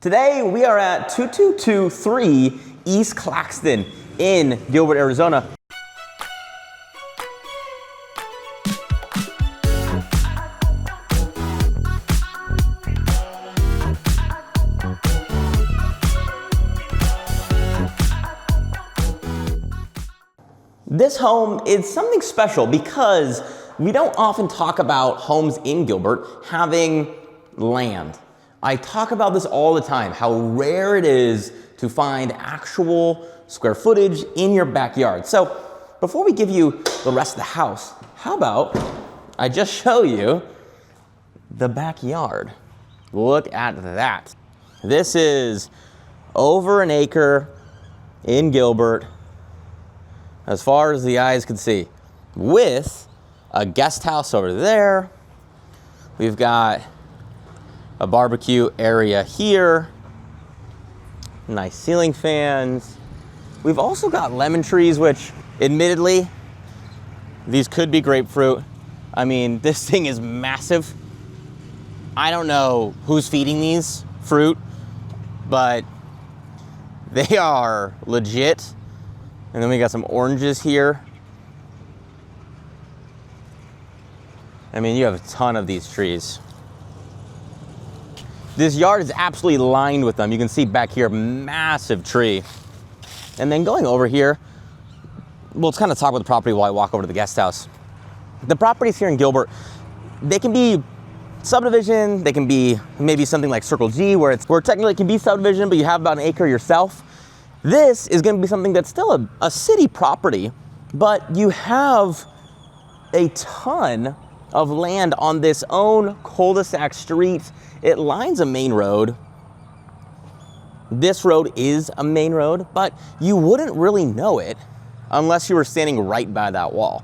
Today we are at 2223 East Claxton in Gilbert, Arizona. This home is something special because we don't often talk about homes in Gilbert having land. I talk about this all the time, how rare it is to find actual square footage in your backyard. So before we give you the rest of the house, how about I just show you the backyard? Look at that. This is over an acre in Gilbert, as far as the eyes can see, with a guest house over there. We've got a barbecue area here, nice ceiling fans. We've also got lemon trees, which admittedly, these could be grapefruit. I mean, this thing is massive. I don't know who's feeding these fruit, but they are legit. And then we got some oranges here. I mean, you have a ton of these trees. This yard is absolutely lined with them. You can see back here, massive tree. And then going over here, we'll kind of talk about the property while I walk over to the guest house. The properties here in Gilbert, they can be subdivision, they can be maybe something like Circle G, where technically it can be subdivision, but you have about an acre yourself. This is gonna be something that's still a city property, but you have a ton of land on this own cul-de-sac street. It lines a main road. This road is a main road, but you wouldn't really know it unless you were standing right by that wall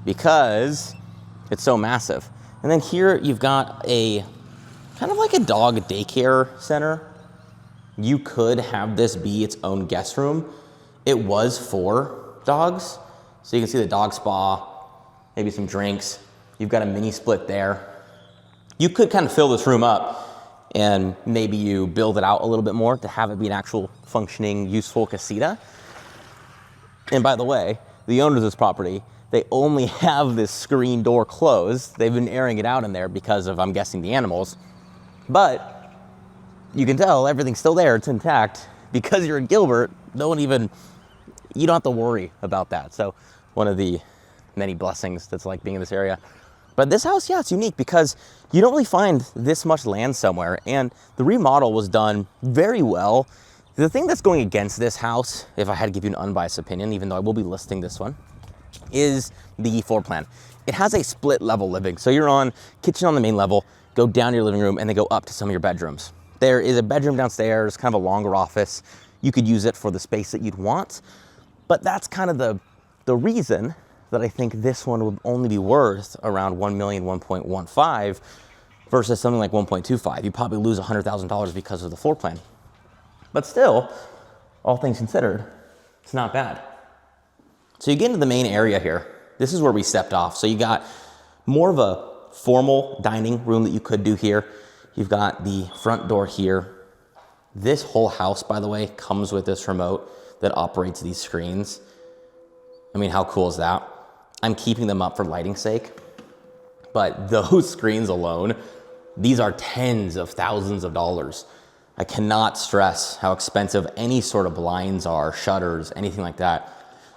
because it's so massive. And then here you've got a kind of like a dog daycare center. You could have this be its own guest room. It was for dogs. So you can see the dog spa, maybe some drinks. You've got a mini split there. You could kind of fill this room up and maybe you build it out a little bit more to have it be an actual functioning, useful casita. And by the way, the owners of this property, they only have this screen door closed. They've been airing it out in there because of, I'm guessing, the animals. But you can tell everything's still there, it's intact. Because you're in Gilbert, you don't have to worry about that. So one of the many blessings that's like being in this area. But this house, yeah, it's unique because you don't really find this much land somewhere, and the remodel was done very well. The thing that's going against this house, if I had to give you an unbiased opinion, even though I will be listing this one, is the floor plan. It has a split level living. So you're on kitchen on the main level, go down to your living room, and then go up to some of your bedrooms. There is a bedroom downstairs, kind of a longer office. You could use it for the space that you'd want, but that's kind of the reason that I think this one would only be worth around 1 million, 1.15 versus something like 1.25. You probably lose $100,000 because of the floor plan. But still, all things considered, it's not bad. So you get into the main area here. This is where we stepped off. So you got more of a formal dining room that you could do here. You've got the front door here. This whole house, by the way, comes with this remote that operates these screens. I mean, how cool is that? I'm keeping them up for lighting's sake, but those screens alone, these are tens of thousands of dollars. I cannot stress how expensive any sort of blinds are, shutters, anything like that.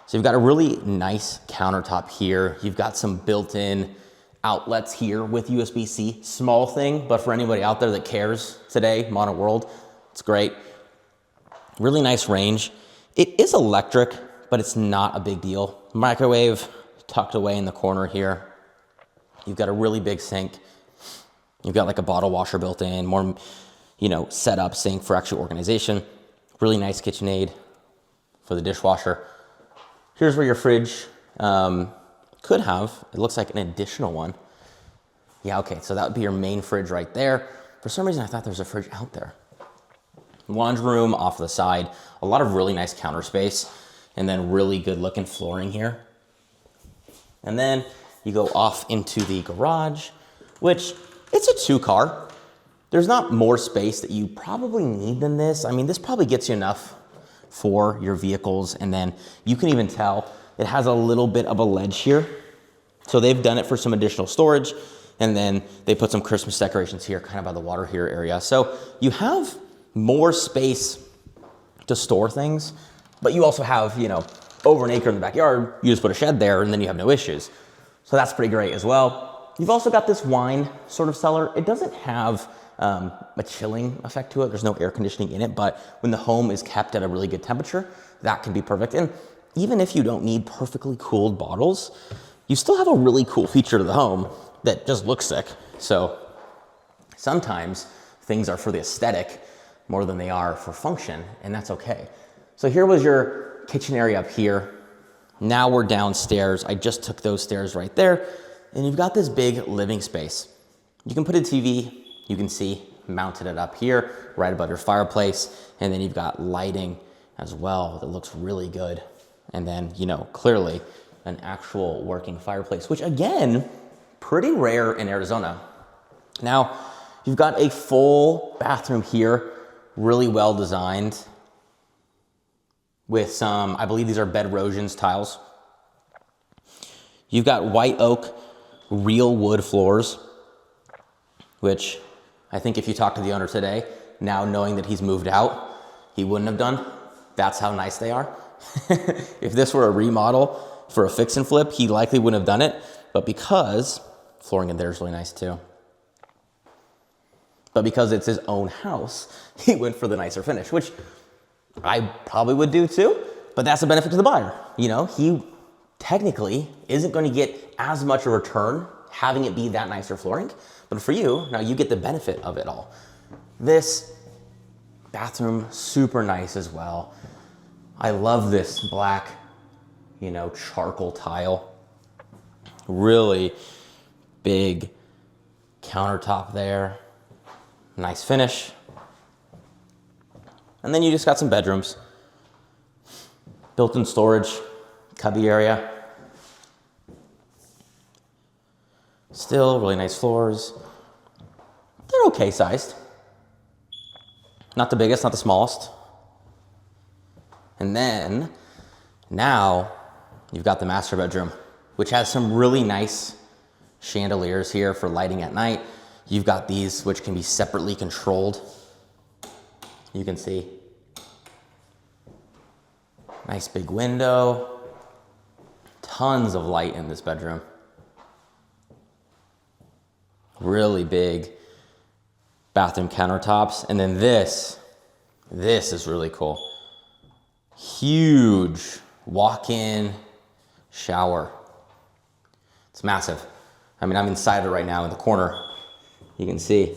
So you've got a really nice countertop here. You've got some built-in outlets here with USB-C. Small thing, but for anybody out there that cares today, modern world, it's great. Really nice range. It is electric, but it's not a big deal. Microwave tucked away in the corner here. You've got a really big sink. You've got like a bottle washer built in, more, set up sink for actual organization. Really nice KitchenAid for the dishwasher. Here's where your fridge could have, it looks like an additional one. Yeah, okay, so that would be your main fridge right there. For some reason, I thought there was a fridge out there. Laundry room off the side, a lot of really nice counter space, and then really good looking flooring here. And then you go off into the garage, which it's a 2-car. There's not more space that you probably need than this. I mean, this probably gets you enough for your vehicles, and then you can even tell it has a little bit of a ledge here. So they've done it for some additional storage, and then they put some Christmas decorations here, kind of by the water here area. So you have more space to store things, but you also have, you know, over an acre in the backyard, you just put a shed there and then you have no issues. So that's pretty great as well. You've also got this wine sort of cellar. It doesn't have a chilling effect to it. There's no air conditioning in it, but when the home is kept at a really good temperature, that can be perfect. And even if you don't need perfectly cooled bottles, you still have a really cool feature to the home that just looks sick. So sometimes things are for the aesthetic more than they are for function, and that's okay. So here was your kitchen area up here. Now we're downstairs. I just took those stairs right there, and you've got this big living space. You can put a TV, you can see, mounted it up here, right above your fireplace, and then you've got lighting as well that looks really good. And then, you know, clearly an actual working fireplace, which again, pretty rare in Arizona. Now, you've got a full bathroom here, really well designed with some, I believe these are bed erosions tiles. You've got white oak, real wood floors, which I think if you talk to the owner today, now knowing that he's moved out, he wouldn't have done. That's how nice they are. If this were a remodel for a fix and flip, he likely wouldn't have done it, but because flooring in there is really nice too. But because it's his own house, he went for the nicer finish, which I probably would do too, but that's a benefit to the buyer. You know, he technically isn't going to get as much a return having it be that nicer flooring, but for you, now you get the benefit of it all. This bathroom, super nice as well. I love this black, you know, charcoal tile. Really big countertop there. Nice finish. And then you just got some bedrooms. Built-in storage, cubby area. Still really nice floors. They're okay sized. Not the biggest, not the smallest. And then now you've got the master bedroom, which has some really nice chandeliers here for lighting at night. You've got these which can be separately controlled. You can see. Nice big window. Tons of light in this bedroom. Really big bathroom countertops. And then this is really cool. Huge walk-in shower. It's massive. I mean, I'm inside it right now in the corner. You can see,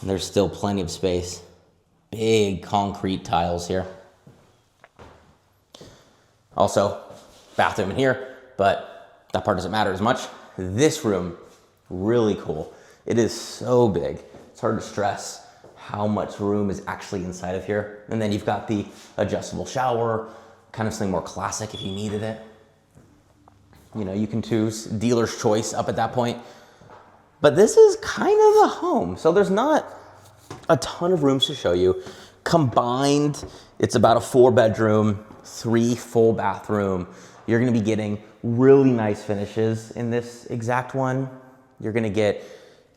and there's still plenty of space. Big concrete tiles here. Also, bathroom in here, but that part doesn't matter as much. This room, really cool. It is so big. It's hard to stress how much room is actually inside of here. And then you've got the adjustable shower, kind of something more classic if you needed it. You know, you can choose dealer's choice up at that point. But this is kind of a home. So there's not a ton of rooms to show you. Combined, it's about a 4-bedroom, 3 full bathroom. You're gonna be getting really nice finishes in this exact one. You're gonna get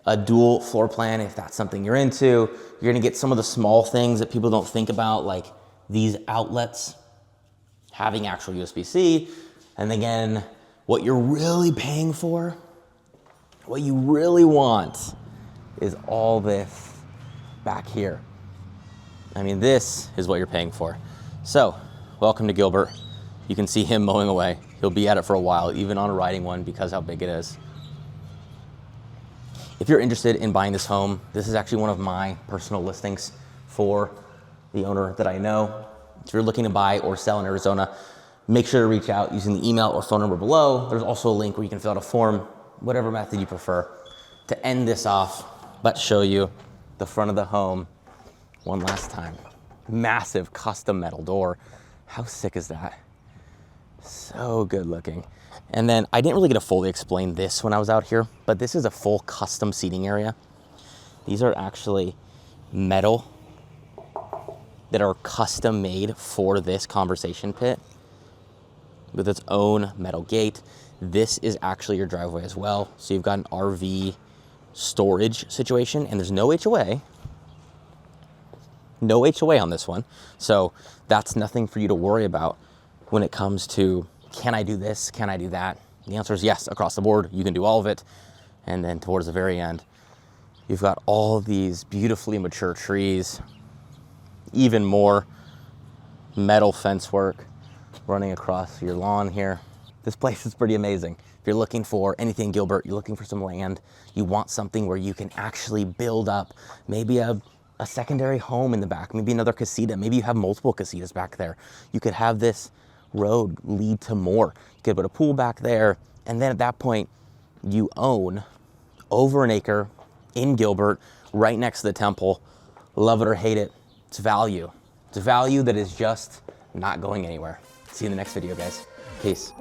a dual floor plan if that's something you're into. You're gonna get some of the small things that people don't think about, like these outlets, having actual USB-C. And again, what you're really paying for, what you really want is all this back here. I mean, this is what you're paying for. So, welcome to Gilbert. You can see him mowing away. He'll be at it for a while, even on a riding one, because how big it is. If you're interested in buying this home, this is actually one of my personal listings for the owner that I know. If you're looking to buy or sell in Arizona, make sure to reach out using the email or phone number below. There's also a link where you can fill out a form, whatever method you prefer. To end this off, let's show you the front of the home one last time. Massive custom metal door. How sick is that? So good looking. And then I didn't really get to fully explain this when I was out here, but this is a full custom seating area. These are actually metal that are custom made for this conversation pit with its own metal gate. This is actually your driveway as well. So you've got an RV storage situation, and there's no HOA. No HOA on this one. So that's nothing for you to worry about when it comes to, can I do this? Can I do that? The answer is yes, across the board. You can do all of it. And then towards the very end, you've got all these beautifully mature trees, even more metal fence work running across your lawn here. This place is pretty amazing. If you're looking for anything Gilbert, you're looking for some land, you want something where you can actually build up maybe a secondary home in the back, maybe another casita, maybe you have multiple casitas back there. You could have this road lead to more. You could put a pool back there, and then at that point, you own over an acre in Gilbert, right next to the temple. Love it or hate it, it's value. It's value that is just not going anywhere. See you in the next video, guys. Peace.